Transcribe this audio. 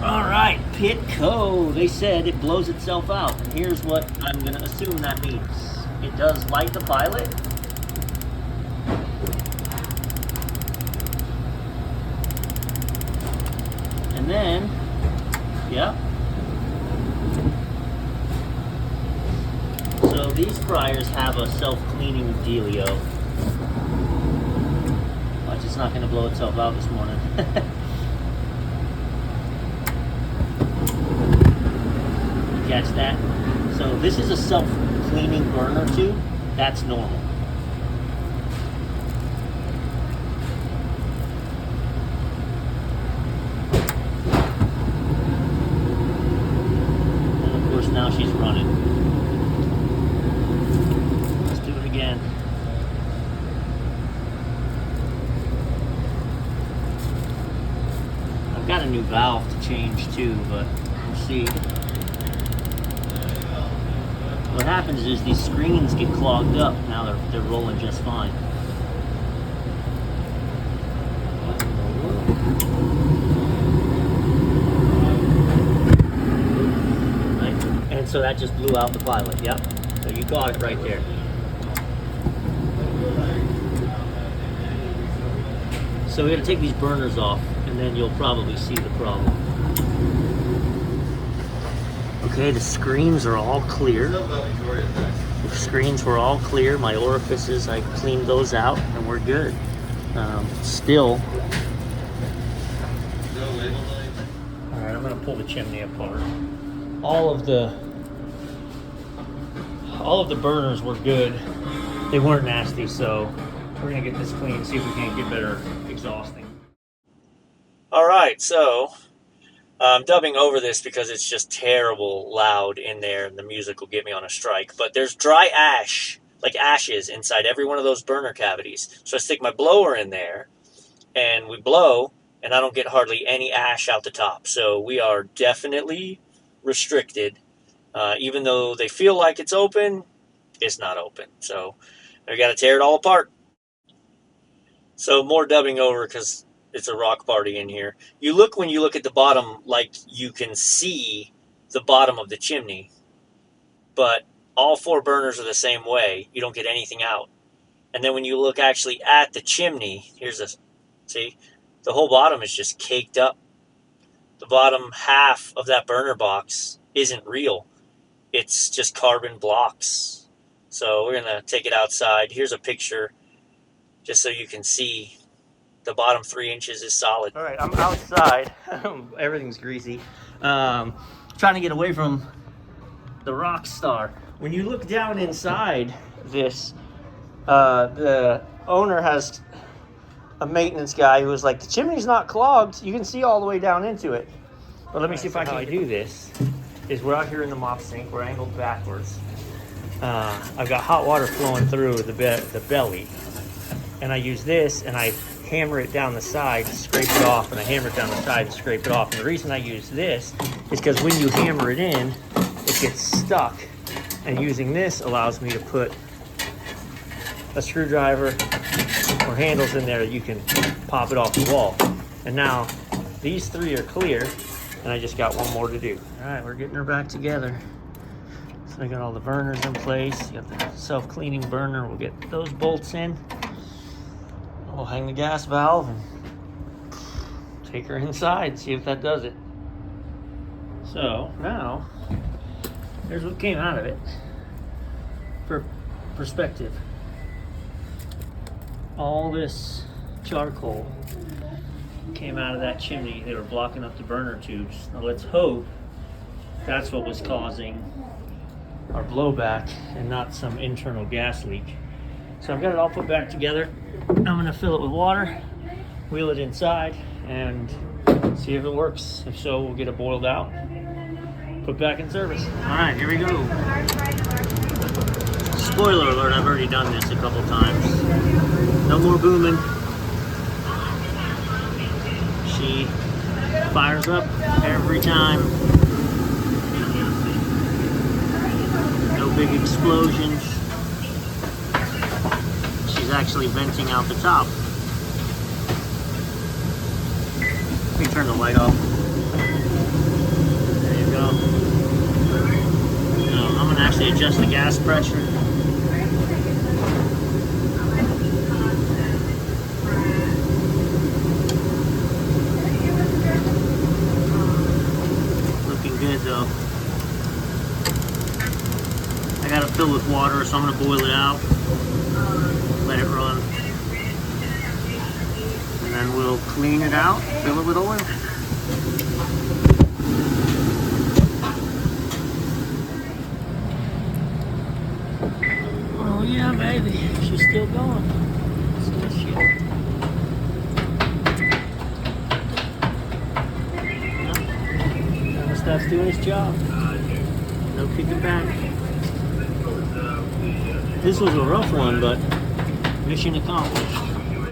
All right, Pitco. They said it blows itself out, and here's what I'm gonna assume that means. It does light the pilot. And then, yeah. So these fryers have a self-cleaning dealio. Watch, it's not gonna blow itself out this morning. Catch that? So this is a self-cleaning burner tube. That's normal. And of course now she's running. Let's do it again. I've got a new valve to change too, but we'll see. What happens is these screens get clogged up. Now they're rolling just fine. Right? And so that just blew out the pilot. Yep. So you got it right there. So we got to take these burners off, and then you'll probably see the problem. Okay, the screens are all clear. The screens were all clear. My orifices, I cleaned those out, and we're good. Still. All right, I'm gonna pull the chimney apart. All of the burners were good. They weren't nasty, so we're gonna get this clean, see if we can't get better exhausting. All right, so I'm dubbing over this because it's just terrible loud in there, and the music will get me on a strike. But there's dry ash, like ashes, inside every one of those burner cavities. So I stick my blower in there, and we blow, and I don't get hardly any ash out the top. So we are definitely restricted. Even though they feel like it's open, it's not open. So I got to tear it all apart. So more dubbing over because it's a rock party in here. When you look at the bottom, like you can see the bottom of the chimney, but all four burners are the same way. You don't get anything out. And then when you look actually at the chimney, see, the whole bottom is just caked up. The bottom half of that burner box isn't real. It's just carbon blocks. So we're gonna take it outside. Here's a picture just so you can see. The bottom 3 inches is solid. All right, I'm outside. Everything's greasy. Trying to get away from the rock star. When you look down inside this, the owner has a maintenance guy who was like, the chimney's not clogged. You can see all the way down into it. But let me see if I can do this. We're out here in the mop sink. We're angled backwards. I've got hot water flowing through the belly. And I use this, and I hammer it down the side, scrape it off, and I hammer it down the side and scrape it off. And the reason I use this is because when you hammer it in, it gets stuck. And using this allows me to put a screwdriver or handles in there that you can pop it off the wall. And now these 3 are clear, and I just got one more to do. All right, we're getting her back together. So I got all the burners in place. You got the self-cleaning burner. We'll get those bolts in. We'll hang the gas valve and take her inside, see if that does it. So now, here's what came out of it. For perspective, all this charcoal came out of that chimney. They were blocking up the burner tubes. Now let's hope that's what was causing our blowback and not some internal gas leak. So I've got it all put back together. I'm gonna fill it with water, wheel it inside, and see if it works. If so, we'll get it boiled out, put back in service. All right, here we go. Spoiler alert, I've already done this a couple times. No more booming. She fires up every time. No big explosions. She's actually venting out the top. Let me turn the light off. actually adjust the gas pressure. Looking good though. I got it filled with water, so I'm going to boil it out, let it run, and then we'll clean it out, fill it with oil. Oh yeah, baby, she's still going. So she... Now the stuff's doing its job. No kicking back. This was a rough one, but mission accomplished.